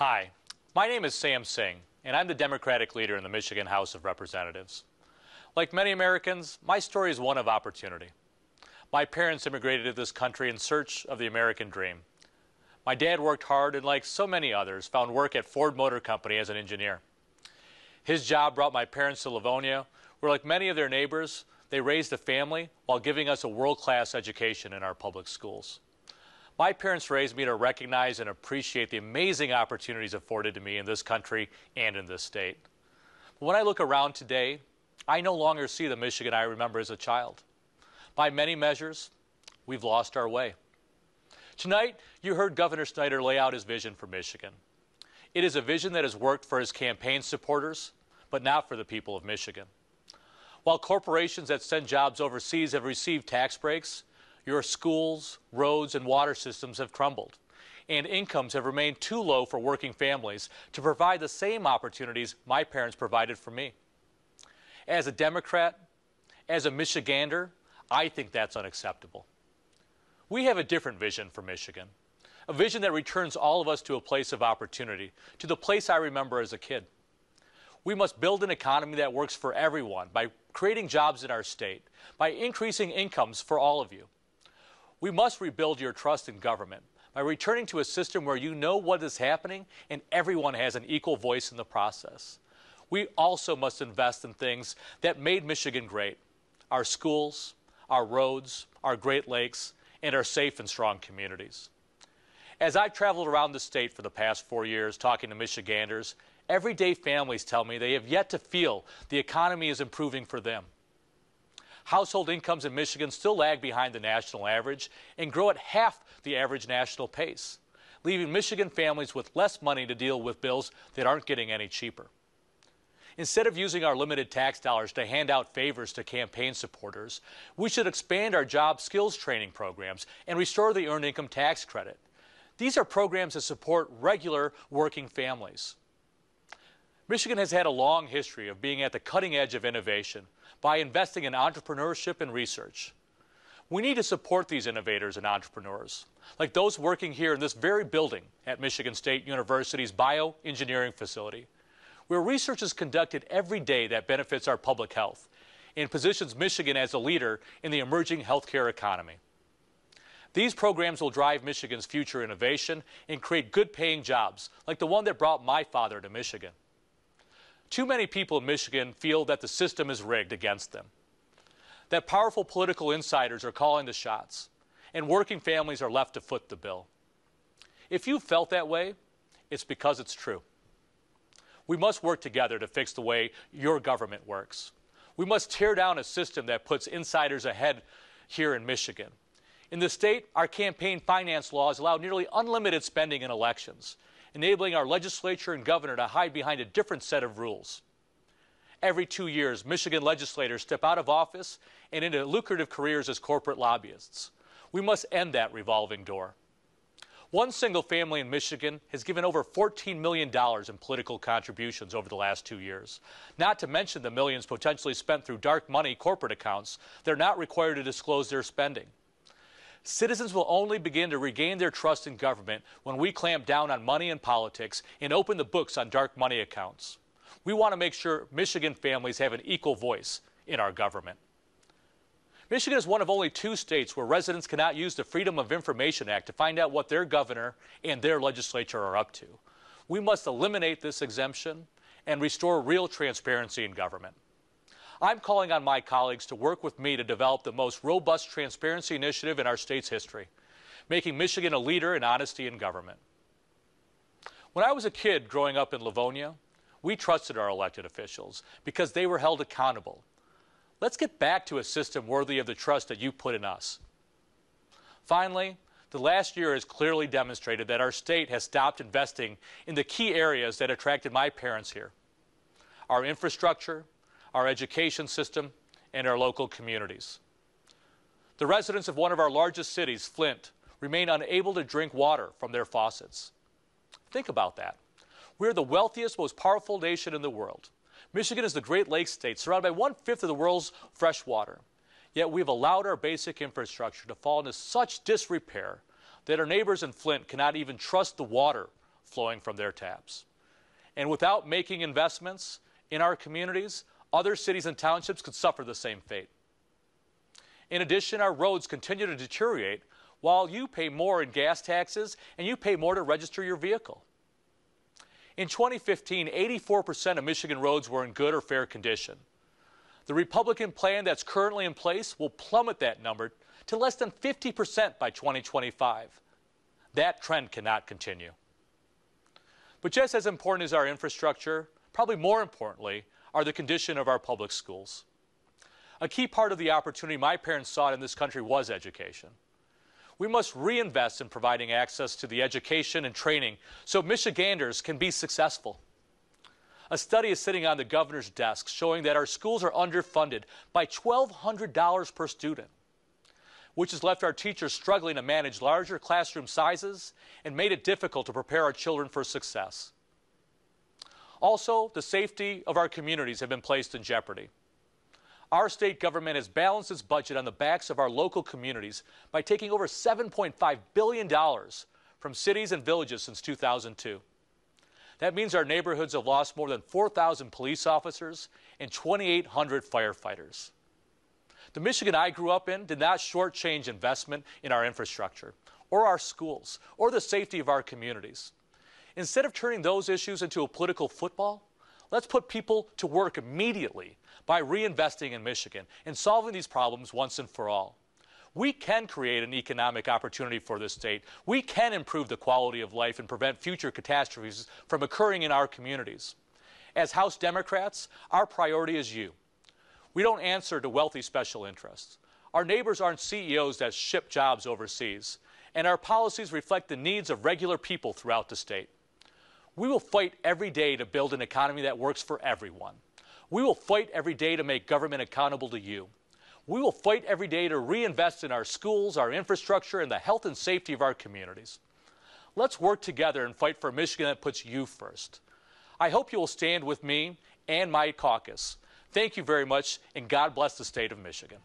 Hi, my name is Sam Singh, and I'm the Democratic leader in the Michigan House of Representatives. Like many Americans, my story is one of opportunity. My parents immigrated to this country in search of the American dream. My dad worked hard and, like so many others, found work at Ford Motor Company as an engineer. His job brought my parents to Livonia, where, like many of their neighbors, they raised a family while giving us a world-class education in our public schools. My parents raised me to recognize and appreciate the amazing opportunities afforded to me in this country and in this state. But when I look around today, I no longer see the Michigan I remember as a child. By many measures, we've lost our way. Tonight, you heard Governor Snyder lay out his vision for Michigan. It is a vision that has worked for his campaign supporters, but not for the people of Michigan. While corporations that send jobs overseas have received tax breaks, your schools, roads, and water systems have crumbled, and incomes have remained too low for working families to provide the same opportunities my parents provided for me. As a Democrat, as a Michigander, I think that's unacceptable. We have a different vision for Michigan, a vision that returns all of us to a place of opportunity, to the place I remember as a kid. We must build an economy that works for everyone by creating jobs in our state, by increasing incomes for all of you. We must rebuild your trust in government by returning to a system where you know what is happening and everyone has an equal voice in the process. We also must invest in things that made Michigan great: our schools, our roads, our Great Lakes, and our safe and strong communities. As I've traveled around the state for the past 4 years talking to Michiganders, everyday families tell me they have yet to feel the economy is improving for them. Household incomes in Michigan still lag behind the national average and grow at half the average national pace, leaving Michigan families with less money to deal with bills that aren't getting any cheaper. Instead of using our limited tax dollars to hand out favors to campaign supporters, we should expand our job skills training programs and restore the Earned Income Tax Credit. These are programs that support regular working families. Michigan has had a long history of being at the cutting edge of innovation by investing in entrepreneurship and research. We need to support these innovators and entrepreneurs, like those working here in this very building at Michigan State University's bioengineering facility, where research is conducted every day that benefits our public health and positions Michigan as a leader in the emerging healthcare economy. These programs will drive Michigan's future innovation and create good-paying jobs, like the one that brought my father to Michigan. Too many people in Michigan feel that the system is rigged against them, that powerful political insiders are calling the shots, and working families are left to foot the bill. If you've felt that way, it's because it's true. We must work together to fix the way your government works. We must tear down a system that puts insiders ahead here in Michigan. In the state, our campaign finance laws allow nearly unlimited spending in elections, enabling our legislature and governor to hide behind a different set of rules. Every 2 years, Michigan legislators step out of office and into lucrative careers as corporate lobbyists. We must end that revolving door. One single family in Michigan has given over $14 million in political contributions over the last 2 years, not to mention the millions potentially spent through dark money corporate accounts that are not required to disclose their spending. Citizens will only begin to regain their trust in government when we clamp down on money and politics and open the books on dark money accounts. We want to make sure Michigan families have an equal voice in our government. Michigan is one of only 2 states where residents cannot use the Freedom of Information Act to find out what their governor and their legislature are up to. We must eliminate this exemption and restore real transparency in government. I'm calling on my colleagues to work with me to develop the most robust transparency initiative in our state's history, making Michigan a leader in honesty in government. When I was a kid growing up in Livonia, we trusted our elected officials because they were held accountable. Let's get back to a system worthy of the trust that you put in us. Finally, the last year has clearly demonstrated that our state has stopped investing in the key areas that attracted my parents here: our infrastructure, our education system, and our local communities. The residents of one of our largest cities, Flint, remain unable to drink water from their faucets. Think about that. We're the wealthiest, most powerful nation in the world. Michigan is the Great Lakes state, surrounded by 1/5 of the world's fresh water. Yet we've allowed our basic infrastructure to fall into such disrepair that our neighbors in Flint cannot even trust the water flowing from their taps. And without making investments in our communities, other cities and townships could suffer the same fate. In addition, our roads continue to deteriorate while you pay more in gas taxes and you pay more to register your vehicle. In 2015, 84% of Michigan roads were in good or fair condition. The Republican plan that's currently in place will plummet that number to less than 50% by 2025. That trend cannot continue. But just as important as our infrastructure, probably more importantly, are the condition of our public schools. A key part of the opportunity my parents sought in this country was education. We must reinvest in providing access to the education and training so Michiganders can be successful. A study is sitting on the governor's desk showing that our schools are underfunded by $1,200 per student, which has left our teachers struggling to manage larger classroom sizes and made it difficult to prepare our children for success. Also, the safety of our communities have been placed in jeopardy. Our state government has balanced its budget on the backs of our local communities by taking over $7.5 billion from cities and villages since 2002. That means our neighborhoods have lost more than 4,000 police officers and 2,800 firefighters. The Michigan I grew up in did not shortchange investment in our infrastructure, or our schools, or the safety of our communities. Instead of turning those issues into a political football, let's put people to work immediately by reinvesting in Michigan and solving these problems once and for all. We can create an economic opportunity for this state. We can improve the quality of life and prevent future catastrophes from occurring in our communities. As House Democrats, our priority is you. We don't answer to wealthy special interests. Our neighbors aren't CEOs that ship jobs overseas, and our policies reflect the needs of regular people throughout the state. We will fight every day to build an economy that works for everyone. We will fight every day to make government accountable to you. We will fight every day to reinvest in our schools, our infrastructure, and the health and safety of our communities. Let's work together and fight for a Michigan that puts you first. I hope you will stand with me and my caucus. Thank you very much, and God bless the state of Michigan.